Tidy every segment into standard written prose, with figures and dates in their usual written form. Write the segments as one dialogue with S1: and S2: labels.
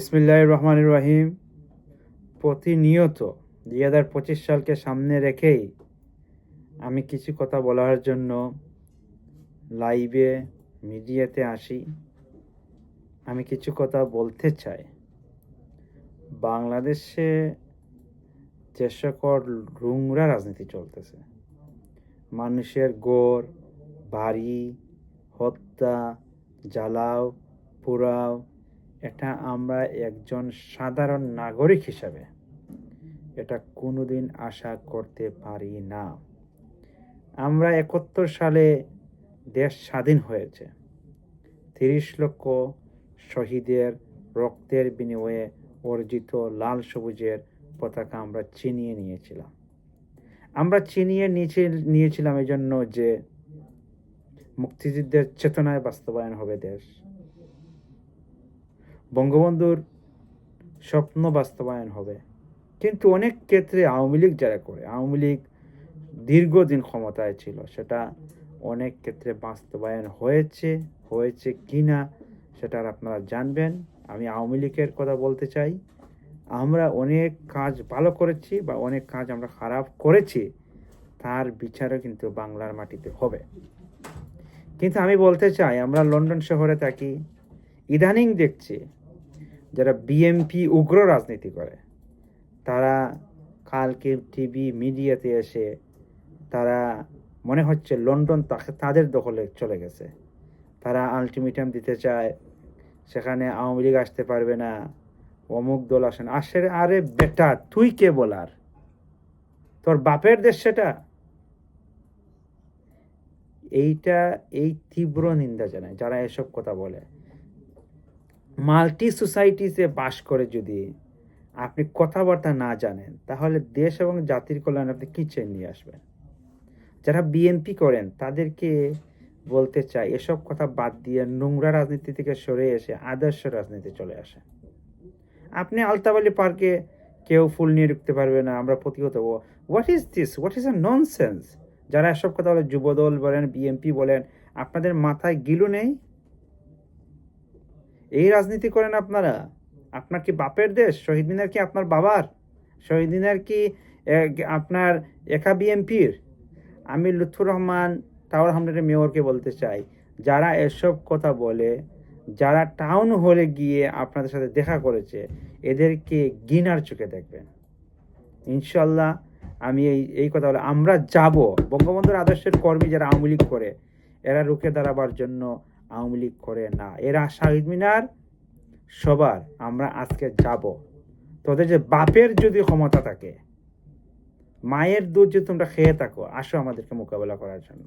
S1: বিসমিল্লাহির রহমানির রহিম। প্রতিনিয়ত 2025 সালকে সামনে রেখেই আমি কিছু কথা বলার জন্য লাইভে মিডিয়াতে আসি। আমি কিছু কথা বলতে চাই। বাংলাদেশে যে সকল নোংরা রাজনীতি চলতেছে, মানুষের ঘর বাড়ি হত্যা জ্বালাও পোড়াও, এটা আমরা একজন সাধারণ নাগরিক হিসাবে এটা কোনোদিন আশা করতে পারি না। আমরা 71 সালে দেশ স্বাধীন হয়েছে, 30 লক্ষ শহীদের রক্তের বিনিময়ে অর্জিত লাল সবুজের পতাকা আমরা ছিনিয়ে নিয়েছিলাম। আমরা ছিনিয়ে নিয়েছিলাম এই জন্য যে মুক্তিযুদ্ধের চেতনায় বাস্তবায়ন হবে দেশ, বঙ্গবন্ধুর স্বপ্ন বাস্তবায়ন হবে। কিন্তু অনেক ক্ষেত্রে আওয়ামী লীগ যারা করে, আওয়ামী লীগ দীর্ঘদিন ক্ষমতায় ছিল, সেটা অনেক ক্ষেত্রে বাস্তবায়ন হয়েছে কি না সেটা আপনারা জানবেন। আমি আওয়ামী লীগের কথা বলতে চাই, আমরা অনেক কাজ ভালো করেছি বা অনেক কাজ আমরা খারাপ করেছি, তার বিচারও কিন্তু বাংলার মাটিতে হবে। কিন্তু আমি বলতে চাই, আমরা লন্ডন শহরে থাকি, ইদানিং দেখছি যারা বিএনপি উগ্র রাজনীতি করে, তারা কালকে টিভি মিডিয়াতে এসে তারা মনে হচ্ছে লন্ডন তাদের দখলে চলে গেছে। তারা আলটিমেটাম দিতে চায়, সেখানে আওয়ামী লীগ আসতে পারবে না, অমুক দল আসেন। আরে বেটা, তুই কে বলার? তোর বাপের দেশ সেটা? এই তীব্র নিন্দা জানায় যারা এসব কথা বলে। মাল্টি সোসাইটিতে বাস করে যদি আপনি কথাবার্তা না জানেন, তাহলে দেশ এবং জাতির কল্যাণ আপনি কি চেয়ে নিয়ে আসবেন? যারা বিএনপি করেন তাদেরকে বলতে চাই, এসব কথা বাদ দিয়ে নোংরা রাজনীতি থেকে সরে এসে আদর্শ রাজনীতি চলে আসে। আপনি আলতাবালি পার্কে কেউ ফুল নিয়ে ঢুকতে পারবে না, আমরা প্রতিহত হবো। What is this? What is a nonsense? যারা এসব কথা বলে, যুবদল বলেন বিএনপি বলেন, আপনাদের মাথায় গিলু নেই? এই রাজনীতি করেন আপনারা? আপনার কি বাপের দেশ? শহীদ মিনার কি আপনার বাবার? শহীদ মিনার কি আপনার একা বিএনপির? আমি লুৎফর রহমান টাওয়ার হামলার মেয়রকে বলতে চাই, যারা এসব কথা বলে, যারা টাউন হলে গিয়ে আপনাদের সাথে দেখা করেছে, এদেরকে ঘৃণার চোখে দেখবেন। ইনশাল্লাহ আমি এই কথা বলে আমরা যাব। বঙ্গবন্ধুর আদর্শের কর্মী যারা আওয়ামী লীগ করে, এরা রুখে দাঁড়াবার জন্য আওয়ামী লীগ করে না। এরা শহীদ মিনার সবার, আমরা আজকে যাব। তোদের যে বাপের যদি ক্ষমতা থাকে, মায়ের দুধ যদি তোমরা খেয়ে থাকো, আসো আমাদেরকে মোকাবেলা করার জন্য।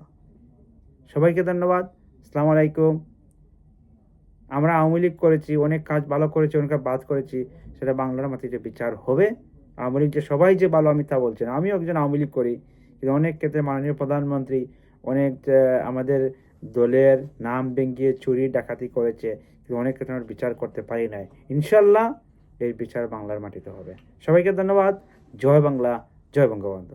S1: সবাইকে ধন্যবাদ। আসসালামু আলাইকুম। আমরা আওয়ামী লীগ করেছি, অনেক কাজ ভালো করেছি, অনেক কাজ বাদ করেছি, সেটা বাংলার মাটিতে বিচার হবে। আওয়ামী লীগ যে সবাই যে ভালো আমি তা বলছি না, আমিও একজন আওয়ামী লীগ করি, কিন্তু অনেক ক্ষেত্রে মাননীয় প্রধানমন্ত্রী অনেক আমাদের দলের নাম ভেঙিয়ে চুরি ডাকাতি করেছে, কিন্তু অনেক ক্ষেত্রে আমরা বিচার করতে পারি নাই। ইনশাল্লাহ এই বিচার বাংলার মাটিতে হবে। সবাইকে ধন্যবাদ। জয় বাংলা, জয় বঙ্গবন্ধু।